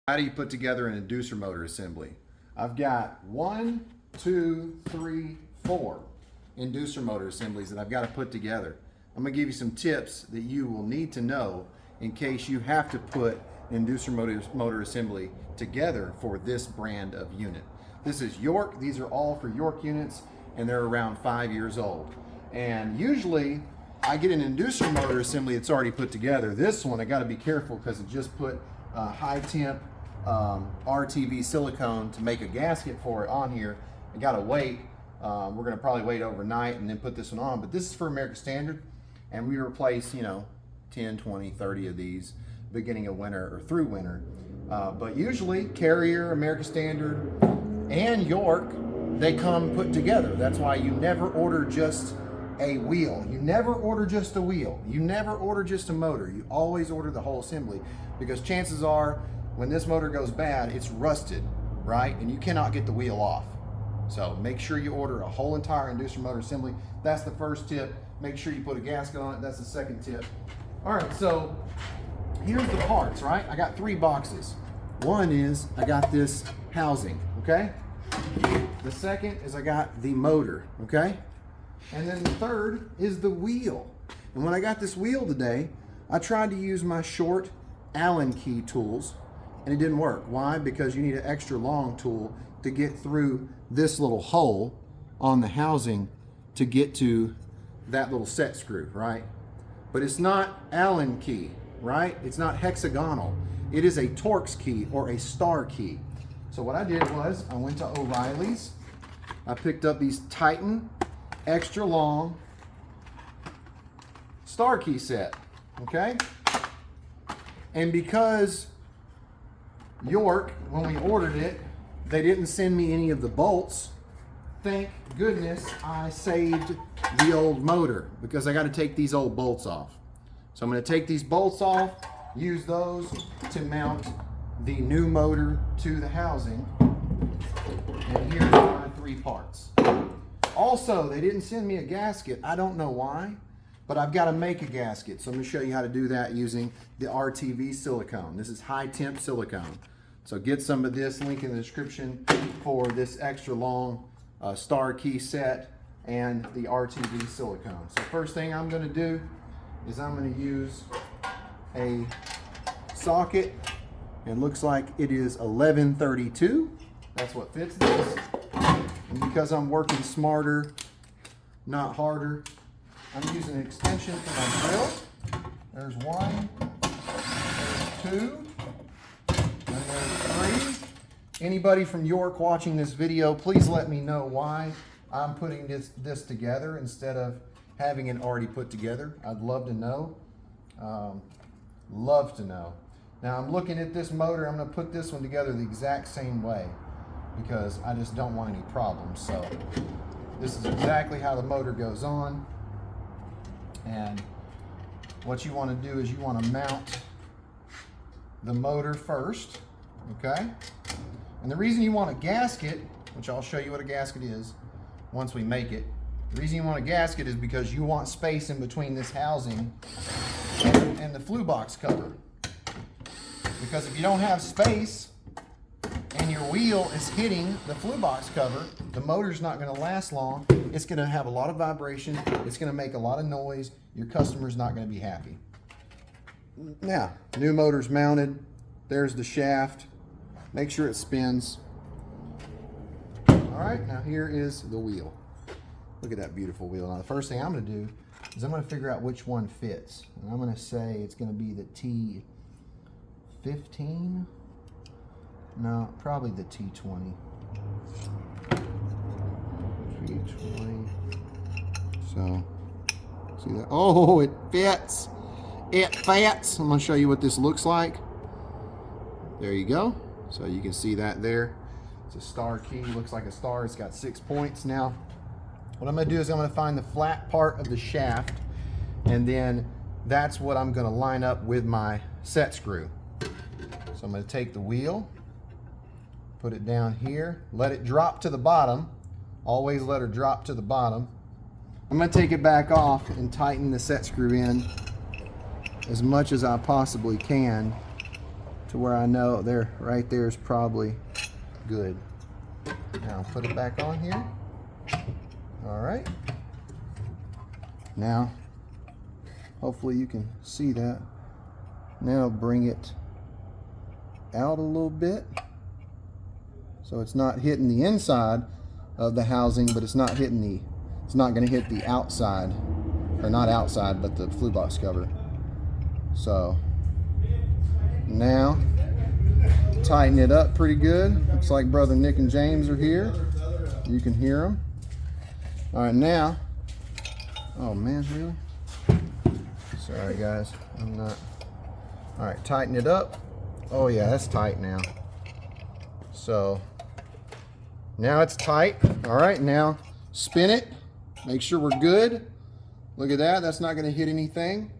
How do you put together an inducer motor assembly? I've got 1, 2, 3, 4 inducer motor assemblies that I've got to put together. I'm going to give you some tips that you will need to know in case you have to put an inducer motor assembly together for this brand of unit. This is York. These are all for York units, and they're around 5 years old. And usually I get an inducer motor assembly that's already put together. This one I got to be careful because it just put high temp RTV silicone to make a gasket for it on here. I gotta wait. We're gonna probably wait overnight and then put this one on, but this is for American Standard, and we replace 10, 20, 30 of these beginning of winter or through winter. But usually Carrier, American Standard, and York, they come put together. That's why you never order just a wheel. You never order just a wheel. You never order just a motor. You always order the whole assembly, because chances are when this motor goes bad, it's rusted, right? And you cannot get the wheel off. So make sure you order a whole entire inducer motor assembly. That's the first tip. Make sure you put a gasket on it. That's the second tip. All right, so here's the parts, right? I got 3 boxes. One is I got this housing, okay? The second is I got the motor, okay? And then the third is the wheel. And when I got this wheel today, I tried to use my short Allen key tools, and it didn't work. Why? Because you need an extra long tool to get through this little hole on the housing to get to that little set screw, right? But it's not Allen key, right? It's not hexagonal. It is a Torx key or a star key. So what I did was I went to O'Reilly's. I picked up these Titan extra long star key set, okay? And because York, when we ordered it, they didn't send me any of the bolts. Thank goodness I saved the old motor, because I got to take these old bolts off. So I'm going to take these bolts off, use those to mount the new motor to the housing. And here's my 3 parts. Also, they didn't send me a gasket. I don't know why, but I've got to make a gasket. So I'm going to show you how to do that using the RTV silicone. This is high temp silicone. So get some of this, link in the description for this extra long star key set and the RTV silicone. So first thing I'm going to do is I'm going to use a socket. It looks like it is 1132. That's what fits this. And because I'm working smarter, not harder, I'm using an extension for my drill. There's 1, there's 2, and there's 3. Anybody from York watching this video, please let me know why I'm putting this together instead of having it already put together. I'd love to know. Love to know. Now I'm looking at this motor. I'm going to put this one together the exact same way because I just don't want any problems. So this is exactly how the motor goes on. And what you want to do is you want to mount the motor first, okay? And the reason you want a gasket, which I'll show you what a gasket is once we make it. The reason you want a gasket is because you want space in between this housing and the flue box cover. Because if you don't have space and your wheel is hitting the flue box cover, the motor's not going to last long. It's going to have a lot of vibration. It's going to make a lot of noise. Your customer's not going to be happy. Now, new motor's mounted. There's the shaft. Make sure it spins. All right, now here is the wheel. Look at that beautiful wheel. Now the first thing I'm going to do is I'm going to figure out which one fits. And I'm going to say it's going to be the T15. No, probably the T20. T20. So, see that? Oh, it fits. It fits. I'm going to show you what this looks like. There you go. So you can see that there. It's a star key. Looks like a star. It's got 6 points. Now, what I'm going to do is I'm going to find the flat part of the shaft, and then that's what I'm going to line up with my set screw. So I'm going to take the wheel, put it down here, let it drop to the bottom. Always let her drop to the bottom. I'm going to take it back off and tighten the set screw in as much as I possibly can to where I know there, right there is probably good. Now put it back on here. All right. Now, hopefully you can see that. Now bring it out a little bit. So it's not hitting the inside of the housing, but it's not hitting the, it's not gonna hit the outside, or not outside, but the flue box cover. So now tighten it up pretty good. Looks like brother Nick and James are here. You can hear them. All right, now, oh man, really? Sorry guys, I'm not. All right, tighten it up. Oh yeah, that's tight now. So now it's tight. All right, now spin it. Make sure we're good. Look at that, that's not gonna hit anything.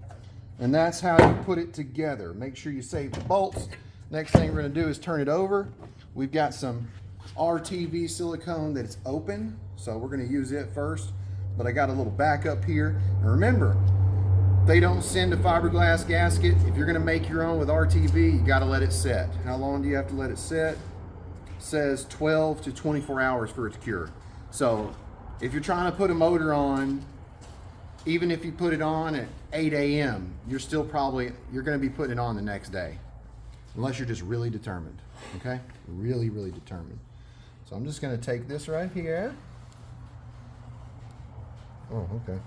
And that's how you put it together. Make sure you save the bolts. Next thing we're gonna do is turn it over. We've got some RTV silicone that is open, so we're gonna use it first. But I got a little backup here. And remember, they don't send a fiberglass gasket. If you're gonna make your own with RTV, you gotta let it set. How long do you have to let it set? It says 12 to 24 hours for it to cure. So if you're trying to put a motor on, even if you put it on at 8 a.m., you're gonna be putting it on the next day. Unless you're just really determined, okay? Really, really determined. So I'm just gonna take this right here. Oh, okay.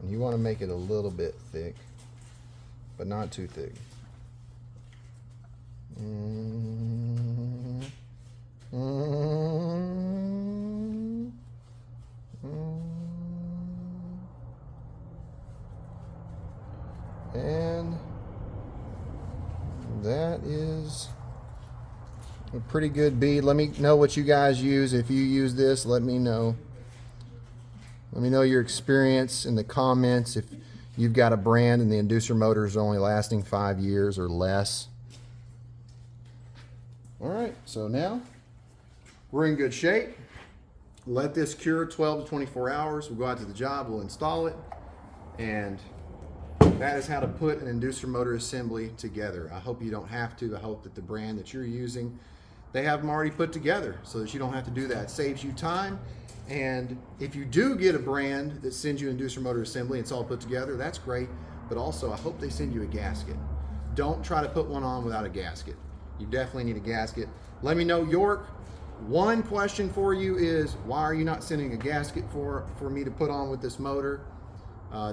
And you wanna make it a little bit thick, but not too thick. And that is a pretty good bead. Let me know what you guys use. If you use this, let me know. Let me know your experience in the comments. If you've got a brand and the inducer motor is only lasting 5 years or less. All right, so now we're in good shape. Let this cure 12 to 24 hours. We'll go out to the job, we'll install it, and that is how to put an inducer motor assembly together. I hope you don't have to. I hope that the brand that you're using, they have them already put together so that you don't have to do that. It saves you time. And if you do get a brand that sends you inducer motor assembly and it's all put together, that's great. But also, I hope they send you a gasket. Don't try to put one on without a gasket. You definitely need a gasket. Let me know, York. One question for you is, why are you not sending a gasket for me to put on with this motor?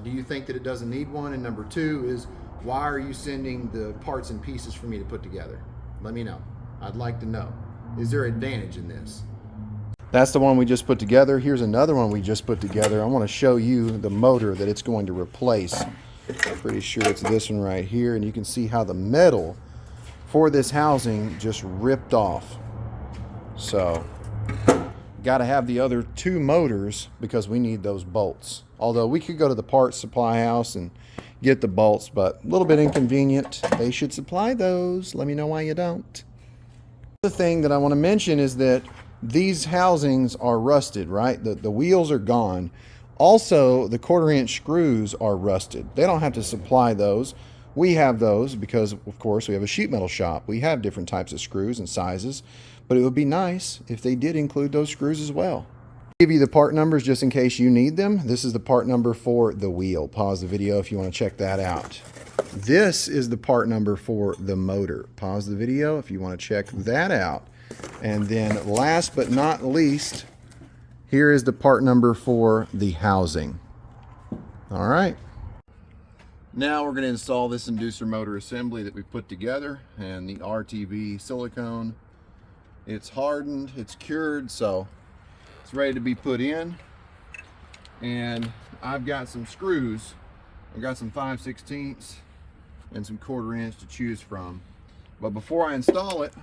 Do you think that it doesn't need one? And number two is, why are you sending the parts and pieces for me to put together? Let me know. I'd like to know. Is there advantage in this? That's the one we just put together. Here's another one we just put together. I want to show you the motor that it's going to replace. I'm pretty sure it's this one right here, and you can see how the metal for this housing just ripped off. So got to have the other two motors because we need those bolts. Although we could go to the parts supply house and get the bolts, but a little bit inconvenient. They should supply those. Let me know why you don't. The thing that I want to mention is that these housings are rusted, right? The wheels are gone. Also, the 1/4-inch screws are rusted. They don't have to supply those. We have those because, of course, we have a sheet metal shop. We have different types of screws and sizes, but it would be nice if they did include those screws as well. I'll give you the part numbers just in case you need them. This is the part number for the wheel. Pause the video if you want to check that out. This is the part number for the motor. Pause the video if you want to check that out. And then last but not least, here is the part number for the housing. All right. Now we're going to install this inducer motor assembly that we put together, and the RTV silicone. It's hardened, it's cured, so it's ready to be put in. And I've got some screws. I've got some 5/16 and some 1/4-inch to choose from. But before I install it,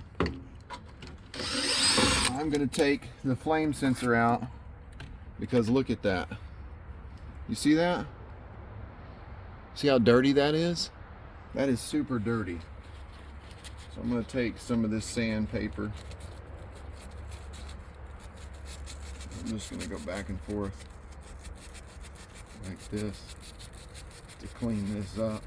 I'm going to take the flame sensor out, because look at that. You see that? See how dirty that is? That is super dirty. So I'm going to take some of this sandpaper. I'm just going to go back and forth. like this to clean this up.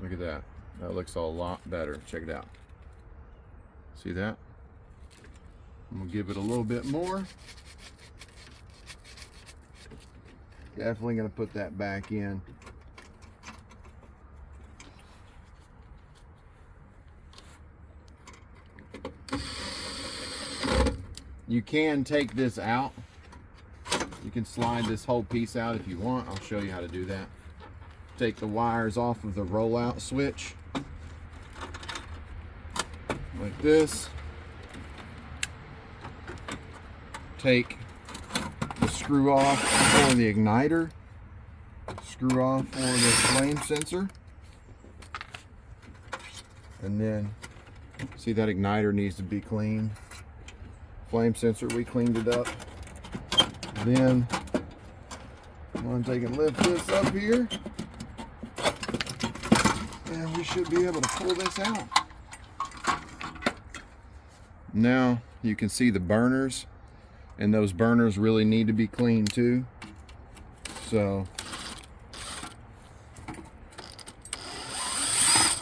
Look at that. That looks a lot better. Check it out. See that? I'm gonna give it a little bit more. Definitely gonna put that back in. You can take this out. You can slide this whole piece out if you want. I'll show you how to do that. Take the wires off of the rollout switch like this. Take the screw off for the igniter, screw off for the flame sensor, and then see that igniter needs to be cleaned. Flame sensor, we cleaned it up. Then I'm going to take and lift this up here, and we should be able to pull this out. Now you can see the burners, and those burners really need to be cleaned too. So,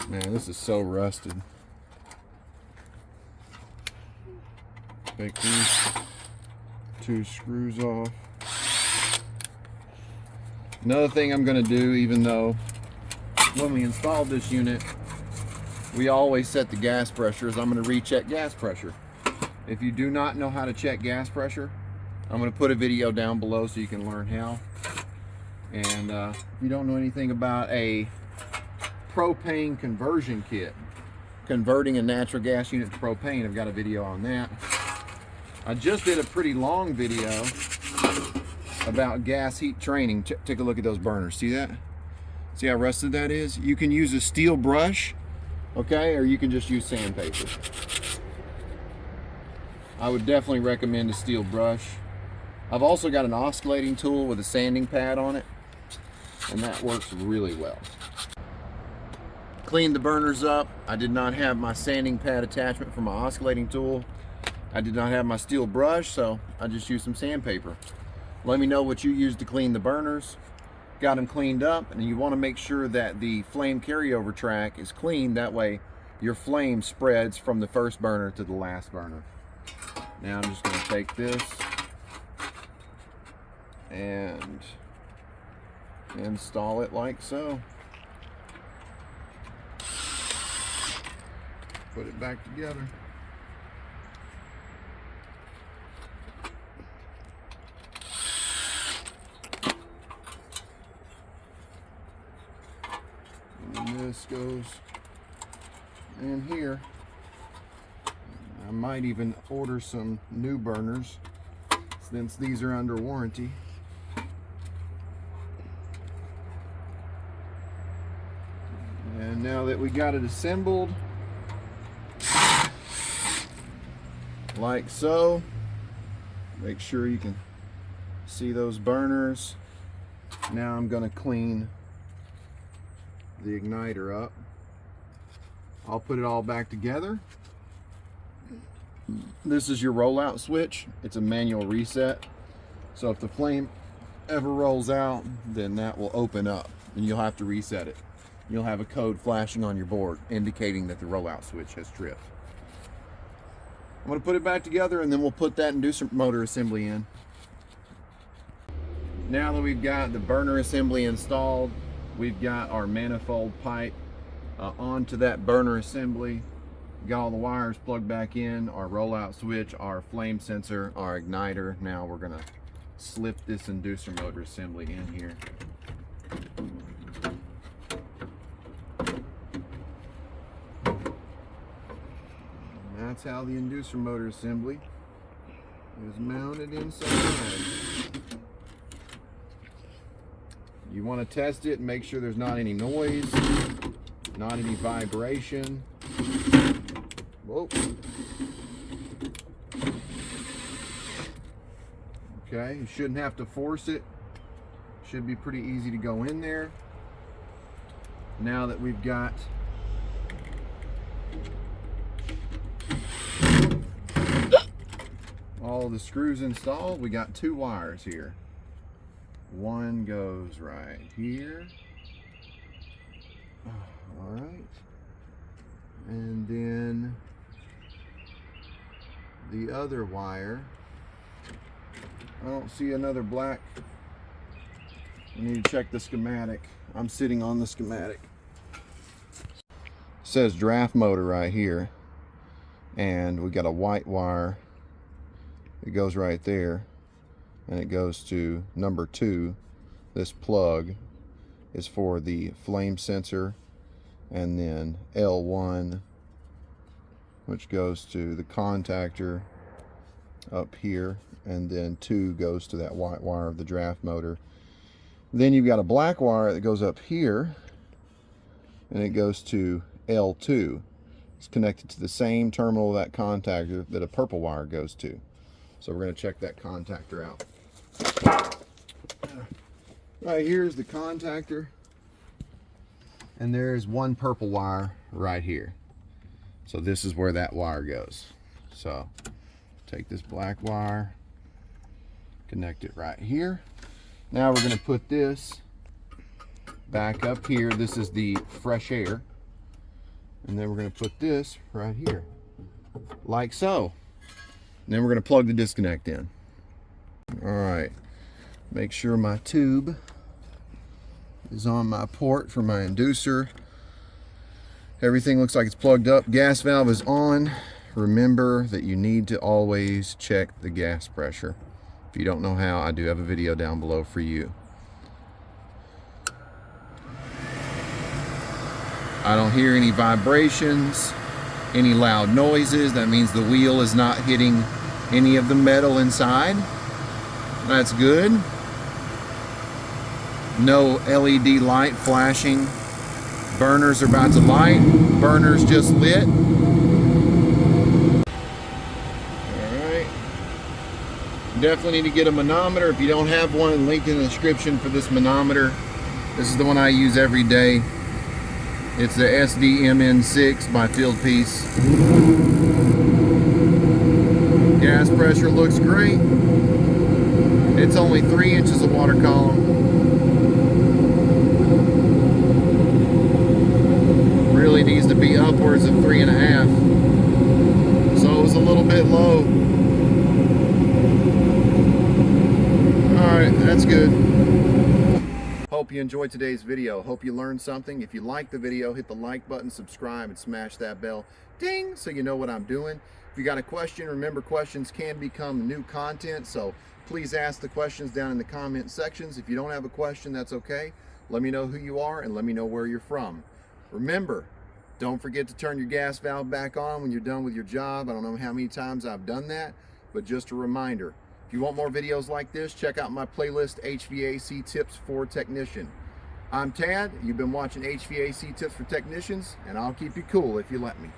man, this is so rusted. Take these 2 screws off. Another thing I'm going to do, even though when we installed this unit, we always set the gas pressure, is I'm going to recheck gas pressure. If you do not know how to check gas pressure, I'm going to put a video down below so you can learn how. And if you don't know anything about a propane conversion kit, converting a natural gas unit to propane, I've got a video on that. I just did a pretty long video about gas heat training. Take a look at those burners. See that? See how rusted that is? You can use a steel brush, okay, or you can just use sandpaper. I would definitely recommend a steel brush. I've also got an oscillating tool with a sanding pad on it, and that works really well. Cleaned the burners up. I did not have my sanding pad attachment for my oscillating tool. I did not have my steel brush, so I just used some sandpaper. Let me know what you used to clean the burners. Got them cleaned up, and you want to make sure that the flame carryover track is clean. That way your flame spreads from the first burner to the last burner. Now I'm just going to take this and install it like so. Put it back together. And this goes in here. I might even order some new burners since these are under warranty. And now that we got it assembled like so, make sure you can see those burners. Now I'm going to clean the igniter up. I'll put it all back together. This is your rollout switch. It's a manual reset. So if the flame ever rolls out, then that will open up and you'll have to reset it. You'll have a code flashing on your board indicating that the rollout switch has tripped. I'm going to put it back together, and then we'll put that inducer motor assembly in. Now that we've got the burner assembly installed, we've got our manifold pipe onto that burner assembly. Got all the wires plugged back in, our rollout switch, our flame sensor, our igniter. Now we're going to slip this inducer motor assembly in here. And that's how the inducer motor assembly is mounted inside. You want to test it and make sure there's not any noise, not any vibration. Whoa. Okay, you shouldn't have to force it. Should be pretty easy to go in there. Now that we've got all the screws installed, we got 2 wires here. One goes right here. All right. And then the other wire, I don't see another black. I need to check the schematic. I'm sitting on the schematic. It says draft motor right here, and we got a white wire. It goes right there, and it goes to number 2. This plug is for the flame sensor, and then L1, which goes to the contactor up here, and then 2 goes to that white wire of the draft motor. Then you've got a black wire that goes up here, and it goes to L2. It's connected to the same terminal of that contactor that a purple wire goes to. So we're going to check that contactor out. Right, here's the contactor, and there's one purple wire right here. So this is where that wire goes. So take this black wire, connect it right here. Now we're going to put this back up here. This is the fresh air. And then we're going to put this right here, like so. And then we're going to plug the disconnect in. All right, make sure my tube is on my port for my inducer. Everything looks like it's plugged up. Gas valve is on. Remember that you need to always check the gas pressure. If you don't know how, I do have a video down below for you. I don't hear any vibrations, any loud noises. That means the wheel is not hitting any of the metal inside. That's good. No LED light flashing. Burners are about to light. Burners just lit. Definitely need to get a manometer. If you don't have one, link in the description for this manometer. This is the one I use every day. It's the SDMN6 by Fieldpiece. Gas pressure looks great. It's only 3 inches of water column. Really needs to be upwards of 3.5. So it was a little bit low. Alright, that's good. Hope you enjoyed today's video. Hope you learned something. If you liked the video, hit the like button, subscribe, and smash that bell. Ding! So you know what I'm doing. If you got a question, remember questions can become new content. So please ask the questions down in the comment sections. If you don't have a question, that's okay. Let me know who you are and let me know where you're from. Remember, don't forget to turn your gas valve back on when you're done with your job. I don't know how many times I've done that, but just a reminder. If you want more videos like this, check out my playlist, HVAC Tips for Technician. I'm Tad. You've been watching HVAC Tips for Technicians, and I'll keep you cool if you let me.